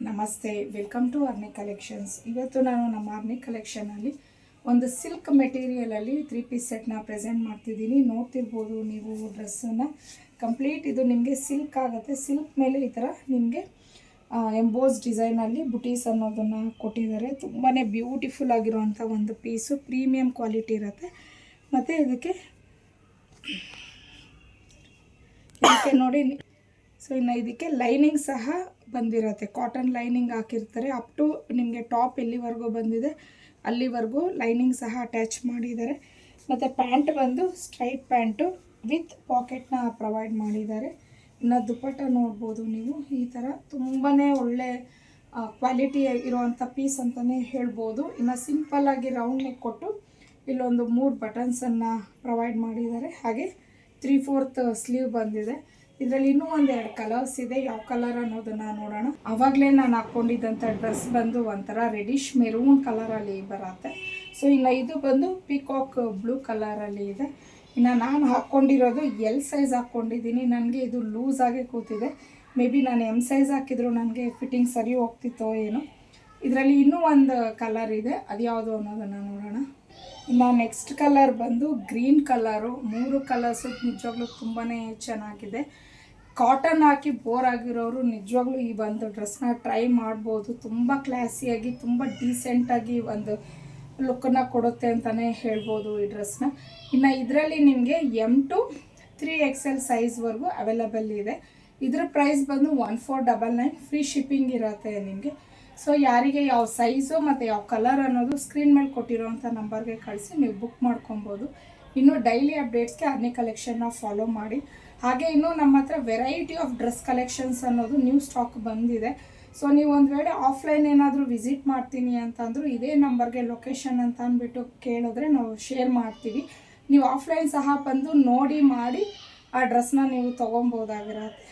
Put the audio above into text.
ನಮಸ್ತೆ, welcome to ಅರ್ನಿ collections. ಇವತ್ತು ನಾನು ನಮ್ಮ ಅರ್ನಿ ಕಲೆಕ್ಷನಲ್ಲಿ ಒಂದು ಸಿಲ್ಕ್ ಮೆಟೀರಿಯಲಲ್ಲಿ 3 ಪೀಸ್ ಸೆಟ್ನ ಪ್ರೆಸೆಂಟ್ ಮಾಡ್ತಿದ್ದೀನಿ. ನೋಡ್ತಿರ್ಬೋದು ನೀವು ಡ್ರೆಸ್ಸನ್ನು ಕಂಪ್ಲೀಟ್. ಇದು ನಿಮಗೆ ಸಿಲ್ಕ್ ಆಗುತ್ತೆ. ಸಿಲ್ಕ್ ಮೇಲೆ ಈ ಥರ ನಿಮಗೆ ಎಂಬೋಸ್ ಡಿಸೈನಲ್ಲಿ ಬುಟೀಸ್ ಅನ್ನೋದನ್ನು ಕೊಟ್ಟಿದ್ದಾರೆ. ತುಂಬಾ ಬ್ಯೂಟಿಫುಲ್ ಆಗಿರುವಂಥ ಒಂದು ಪೀಸು, ಪ್ರೀಮಿಯಂ ಕ್ವಾಲಿಟಿ ಇರುತ್ತೆ. ಮತ್ತು ಇದಕ್ಕೆ ನೋಡಿ, ಸೊ ಇನ್ನು ಇದಕ್ಕೆ ಲೈನಿಂಗ್ ಸಹ ಬಂದಿರುತ್ತೆ. ಕಾಟನ್ ಲೈನಿಂಗ್ ಹಾಕಿರ್ತಾರೆ. ಅಪ್ ಟು ನಿಮಗೆ ಟಾಪ್ ಎಲ್ಲಿವರೆಗೂ ಬಂದಿದೆ ಅಲ್ಲಿವರೆಗೂ ಲೈನಿಂಗ್ ಸಹ ಅಟ್ಯಾಚ್ ಮಾಡಿದ್ದಾರೆ. ಮತ್ತು ಪ್ಯಾಂಟ್ ಬಂದು ಸ್ಟ್ರೈಟ್ ಪ್ಯಾಂಟು ವಿತ್ ಪಾಕೆಟ್ನ ಪ್ರೊವೈಡ್ ಮಾಡಿದ್ದಾರೆ. ಇನ್ನು ದುಪ್ಪಟ್ಟ ನೋಡ್ಬೋದು ನೀವು. ಈ ಥರ ತುಂಬಾ ಒಳ್ಳೆ ಕ್ವಾಲಿಟಿ ಇರುವಂಥ ಪೀಸ್ ಅಂತಲೇ ಹೇಳ್ಬೋದು. ಇನ್ನು ಸಿಂಪಲ್ಲಾಗಿ ರೌಂಡ್ ನೆಕ್ ಕೊಟ್ಟು ಇಲ್ಲೊಂದು 3 ಬಟನ್ಸನ್ನು ಪ್ರೊವೈಡ್ ಮಾಡಿದ್ದಾರೆ. ಹಾಗೆ 3/4 ಸ್ಲೀವ್ ಬಂದಿದೆ. ಇದರಲ್ಲಿ ಇನ್ನೂ 2 ಕಲರ್ಸ್ ಇದೆ. ಯಾವ ಕಲರ್ ಅನ್ನೋದನ್ನು ನೋಡೋಣ. ಆವಾಗಲೇ ನಾನು ಹಾಕ್ಕೊಂಡಿದ್ದಂಥ ಡ್ರೆಸ್ ಬಂದು ಒಂಥರ ರೆಡಿಶ್ ಮೆರೂನ್ ಕಲರಲ್ಲಿ ಬರುತ್ತೆ. ಸೊ ಇನ್ನು ಇದು ಬಂದು ಪಿಕಾಕ್ ಬ್ಲೂ ಕಲರಲ್ಲಿ ಇದೆ. ಇನ್ನು ನಾನು ಹಾಕ್ಕೊಂಡಿರೋದು ಎಲ್ ಸೈಜ್ ಹಾಕ್ಕೊಂಡಿದ್ದೀನಿ. ನನಗೆ ಇದು ಲೂಸ್ ಆಗಿ ಕೂತಿದೆ. ಮೇ ಬಿ ನಾನು ಎಮ್ ಸೈಜ್ ಹಾಕಿದ್ರು ನನಗೆ ಫಿಟ್ಟಿಂಗ್ ಸರಿ ಹೋಗ್ತಿತ್ತೋ ಏನೋ. ಇದರಲ್ಲಿ ಇನ್ನೂ ಒಂದು ಕಲರ್ ಇದೆ, ಅದು ಯಾವುದು ಅನ್ನೋದನ್ನು ನೋಡೋಣ. ಇನ್ನು ನೆಕ್ಸ್ಟ್ ಕಲರ್ ಬಂದು ಗ್ರೀನ್ ಕಲರು. 3 ಕಲರ್ಸು ನಿಜವಾಗ್ಲೂ ತುಂಬಾ ಚೆನ್ನಾಗಿದೆ. ಕಾಟನ್ ಹಾಕಿ ಬೋರ್ ಆಗಿರೋರು ನಿಜವಾಗ್ಲೂ ಈ ಒಂದು ಡ್ರೆಸ್ನ ಟ್ರೈ ಮಾಡ್ಬೋದು. ತುಂಬ ಕ್ಲಾಸಿಯಾಗಿ, ತುಂಬ ಡೀಸೆಂಟಾಗಿ ಒಂದು ಲುಕ್ಕನ್ನು ಕೊಡುತ್ತೆ ಅಂತಲೇ ಹೇಳ್ಬೋದು ಈ ಡ್ರೆಸ್ನ. ಇನ್ನು ಇದರಲ್ಲಿ ನಿಮಗೆ M to 3XL ಸೈಜ್ವರೆಗೂ ಅವೈಲಬಲ್ ಇದೆ. ಇದರ ಪ್ರೈಸ್ ಬಂದು 1499. ಫ್ರೀ ಶಿಪ್ಪಿಂಗ್ ಇರುತ್ತೆ ನಿಮಗೆ. ಸೊ ಯಾರಿಗೆ ಯಾವ ಸೈಜು ಮತ್ತು ಯಾವ ಕಲರ್ ಅನ್ನೋದು ಸ್ಕ್ರೀನ್ ಮೇಲೆ ಕೊಟ್ಟಿರೋವಂಥ ನಂಬರ್ಗೆ ಕಳಿಸಿ ನೀವು ಬುಕ್ ಮಾಡ್ಕೊಬೋದು. ಇನ್ನು ಡೈಲಿ ಅಪ್ಡೇಟ್ಸ್ಗೆ ಅರ್ನಿ ಕಲೆಕ್ಷನ್ನ ಫಾಲೋ ಮಾಡಿ. ಹಾಗೆ ಇನ್ನೂ ನಮ್ಮ ಹತ್ರ ವೆರೈಟಿ ಆಫ್ ಡ್ರೆಸ್ ಕಲೆಕ್ಷನ್ಸ್ ಅನ್ನೋದು ನ್ಯೂ ಸ್ಟಾಕ್ ಬಂದಿದೆ. ಸೊ ನೀವು ಒಂದು ವೇಳೆ ಆಫ್ಲೈನ್ ಏನಾದರೂ ವಿಸಿಟ್ ಮಾಡ್ತೀನಿ ಅಂತಂದರೂ ಇದೇ ನಂಬರ್ಗೆ ಲೊಕೇಶನ್ ಅಂತ ಅಂದ್ಬಿಟ್ಟು ಕೇಳಿದ್ರೆ ನಾವು ಶೇರ್ ಮಾಡ್ತೀವಿ. ನೀವು ಆಫ್ಲೈನ್ ಸಹ ಬಂದು ನೋಡಿ ಮಾಡಿ ಆ ಡ್ರೆಸ್ನ ನೀವು ತೊಗೊಬೋದಾಗಿರತ್ತೆ.